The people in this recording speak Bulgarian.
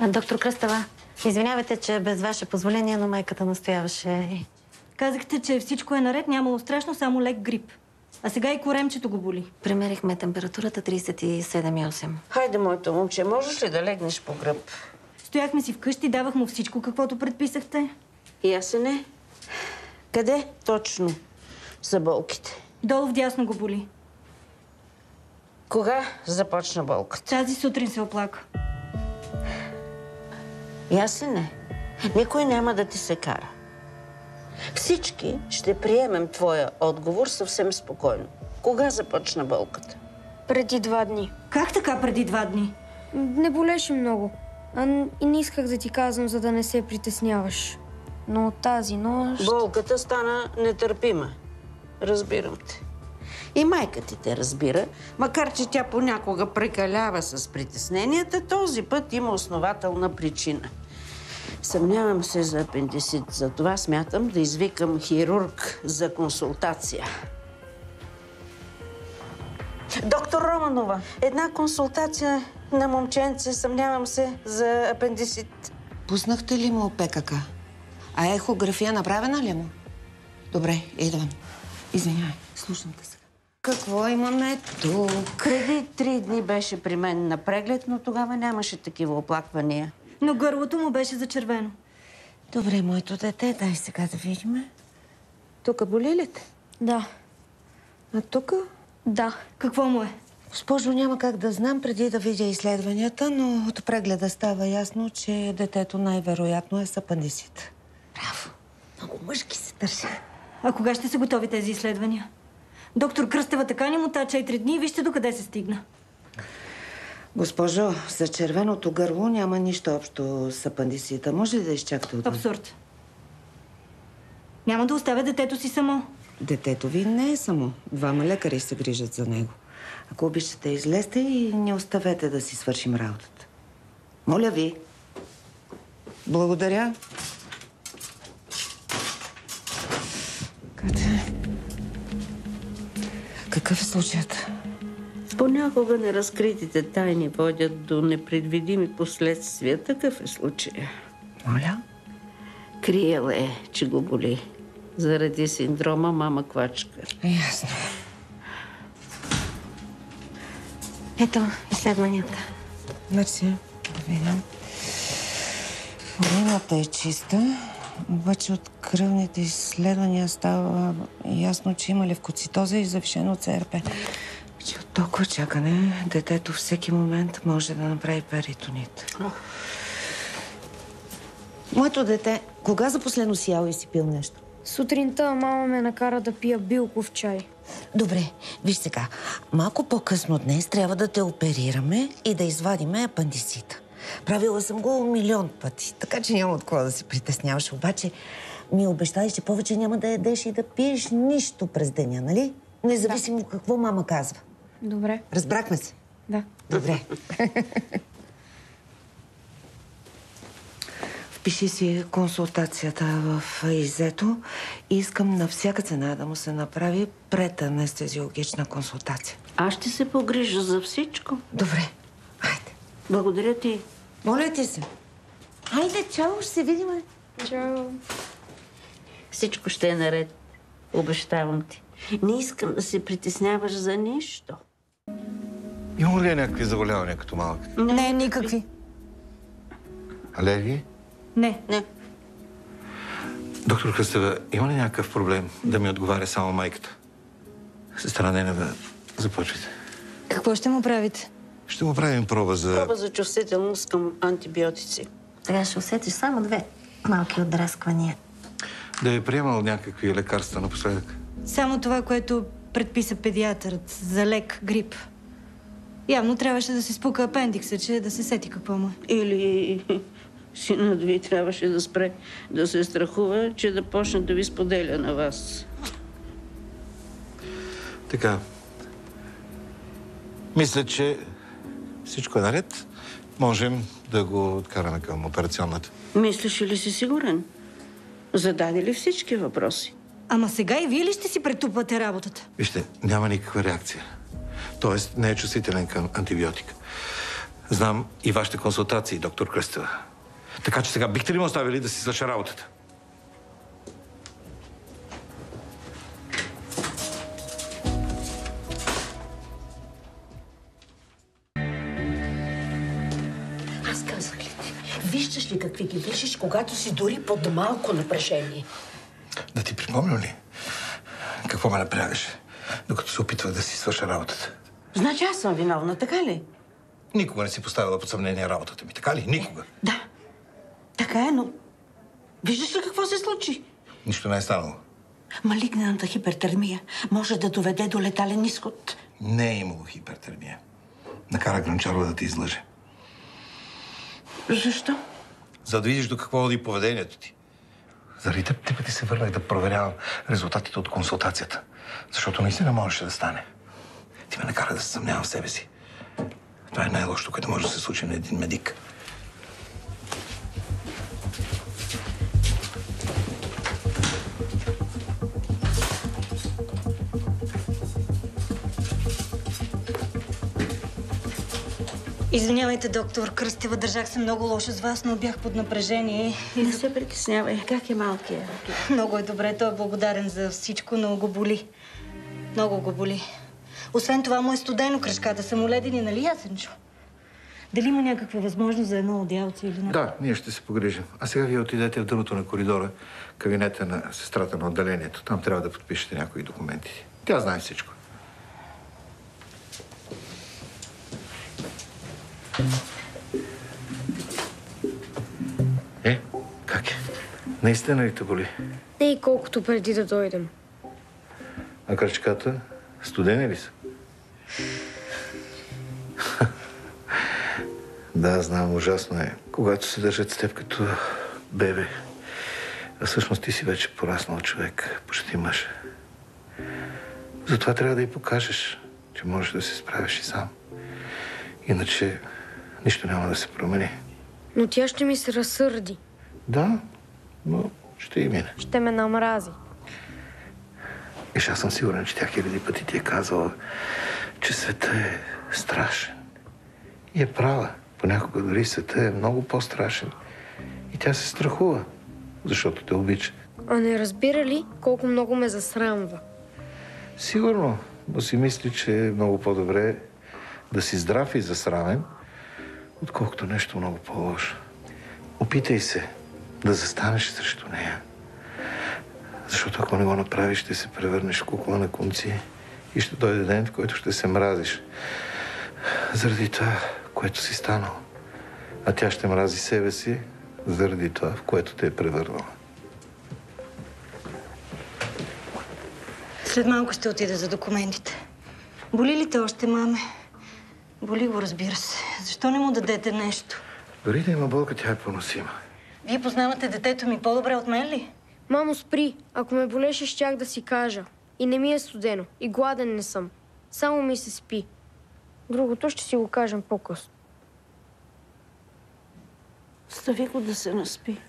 Доктор Кръстева, извинявайте, че без ваше позволение, но майката настояваше. Казахте, че всичко е наред, нямало страшно, само лек грип. А сега и коремчето го боли. Премерихме температурата 37,8. Хайде, моето момче, можеш ли да легнеш по гръб? Стояхме си вкъщи, давах му всичко, каквото предписахте. Ясене? Къде точно са болките? Долу вдясно го боли. Кога започна болката? Тази сутрин се оплака. Ясене, никой няма да ти се кара. Всички ще приемем твоя отговор съвсем спокойно. Кога започна болката? Преди 2 дни. Как така преди 2 дни? Не болеше много. И не исках да ти казвам, за да не се притесняваш. Но тази нощ... Болката стана нетърпима. Разбирам те. И майка ти те разбира, макар че тя понякога прекалява с притесненията, този път има основателна причина. Съмнявам се за апендицит, затова смятам да извикам хирург за консултация. Доктор Романова, една консултация на момченце, съмнявам се за апендицит. Пуснахте ли му ПКК? А ехография направена ли му? Добре, идвам. Извинявай, слушам те сега. Какво имаме тук? Преди 3 дни беше при мен на преглед, но тогава нямаше такива оплаквания. Но гърлото му беше зачервено. Добре, моето дете, дай сега да видим. Тук боли ли те? Да. А тук? Да. Какво му е? Госпожо, няма как да знам преди да видя изследванията, но от прегледа става ясно, че детето най-вероятно е с апендицит. Браво! Много мъжки се държа. А кога ще са готови тези изследвания? Доктор Кръстева така ни мута 4 дни и вижте докъде се стигна. Госпожо, за червеното гърло няма нищо общо с апендицита. Може ли да изчакате отвън? Абсурд. Няма да оставя детето си само. Детето ви не е само. 2 лекари се грижат за него. Ако обичате, излезте и не оставете да си свършим работата. Моля ви. Благодаря. Къде? Какъв е случаят? Понякога неразкритите тайни водят до непредвидими последствия. Такъв е случая. Моля? Криел е, че го боли. Заради синдрома мама квачка. Ясно. Ето изследванията. Мерси. Да видим. Урината е чиста, обаче от кръвните изследвания става ясно, че има левкоцитоза и завишено ЦРП. Че от толкова чакане детето всеки момент може да направи перитонит. Моето дете, кога за последно си ял и си пил нещо? Сутринта мама ме накара да пия билков чай. Добре, виж сега. Малко по-късно днес трябва да те оперираме и да извадиме апендицита. Правила съм го 1 000 000 пъти, така че няма от кого да се притесняваш. Обаче ми обещали, че повече няма да ядеш и да пиеш нищо през деня, нали? Независимо какво мама казва. Добре. Разбрахме се? Да. Добре. Впиши си консултацията в ИЗ-то и искам на всяка цена да му се направи преданестезиологична консултация. Аз ще се погрижа за всичко. Добре. Хайде. Благодаря ти. Моля ти се. Хайде, чао, ще се видим. Чао. Всичко ще е наред. Обещавам ти. Не искам да се притесняваш за нищо. Има ли някакви заболявания като малък? Не, никакви. Алергии? Не. Не. Доктор Кръстева, има ли някакъв проблем да ми отговаря само майката? Сестра Ненева, започвайте. Какво ще му правите? Ще му правим проба за... Проба за чувствителност към антибиотици. Сега ще усетиш само 2 малки отдрасквания. Да е приемал някакви лекарства напоследък. Само това, което предписа педиатърът за лек грип. Явно трябваше да се спука апендикса, че да се сети какво му е. Или синът ви трябваше да спре да се страхува, че да почне да ви споделя на вас. Така. Мисля, че всичко е наред. Можем да го откараме към операционната. Мислиш ли си сигурен? Зададе ли всички въпроси? Ама сега и вие ли ще си претупвате работата? Вижте, няма никаква реакция. Тоест, не е чувствителен към антибиотика. Знам и вашите консултации, доктор Кръстева. Така че сега бихте ли ме оставили да си свърша работата? Аз казах ли ти? Виждаш ли какви ги виждаш, когато си дори под малко напрежение? Да ти припомням ли? Какво ме напрягаше, докато се опитвах да си свърша работата? Значи аз съм виновна, така ли? Никога не си поставила под съмнение работата ми, така ли? Никога. Да. Така е, но... Виждаш ли какво се случи? Нищо не е станало. Малигнената хипертермия може да доведе до летален изход. Не е имало хипертермия. Накара Гранчарова да те излъже. Защо? За да видиш до какво води поведението ти. Заради теб ти пъти се върнах да проверявам резултатите от консултацията. Защото наистина можеше да стане. Ти ме накара да се съмнявам в себе си. Това е най-лошото, което може да се случи на един медик. Извинявайте, доктор Кръстева, държах се много лошо с вас, но бях под напрежение. Не се притеснявай. Как е малкият? Много е добре, той е благодарен за всичко, но го боли. Много го боли. Освен това му е студено, кръшката са му ледени, нали, Ясенчо? Дали има някаква възможност за едно одеялце или не? Да, ние ще се погрижим. А сега вие отидете в дъното на коридора, кабинета на сестрата на отделението. Там трябва да подпишете някои документи. Тя знае всичко. Как е? Наистина ли те боли? Не и колкото преди да дойдем. А кръчката? Студени ли са? Да, знам, ужасно е. Когато се държат с теб като бебе. А всъщност ти си вече пораснал човек, почти мъж. Затова трябва да й покажеш, че можеш да се справиш и сам. Иначе нищо няма да се промени. Но тя ще ми се разсърди. Да, но ще и мине. Ще ме намрази. Виж, аз съм сигурен, че тя хиляди пъти ти е казала, че света е страшен. И е права. Понякога дори света е много по-страшен. И тя се страхува, защото те обича. А не разбира ли колко много ме засрамва? Сигурно, но си мисли, че е много по-добре да си здрав и засрамен, отколкото нещо много по-лошо. Опитай се да застанеш срещу нея. Защото ако не го направиш, ще се превърнеш в кукла на конци и ще дойде ден, в който ще се мразиш. Заради това, което си станал. А тя ще мрази себе си заради това, в което те е превърнала. След малко ще отида за документите. Боли ли те още, маме? Боли го, разбира се. Защо не му дадете нещо? Дори да има болка, тя е поносима. Вие познавате детето ми по-добре от мен ли? Мамо, спри. Ако ме болеше, щях да си кажа. И не ми е студено. И гладен не съм. Само ми се спи. Другото ще си го кажем по-късно. Остави го да се наспи.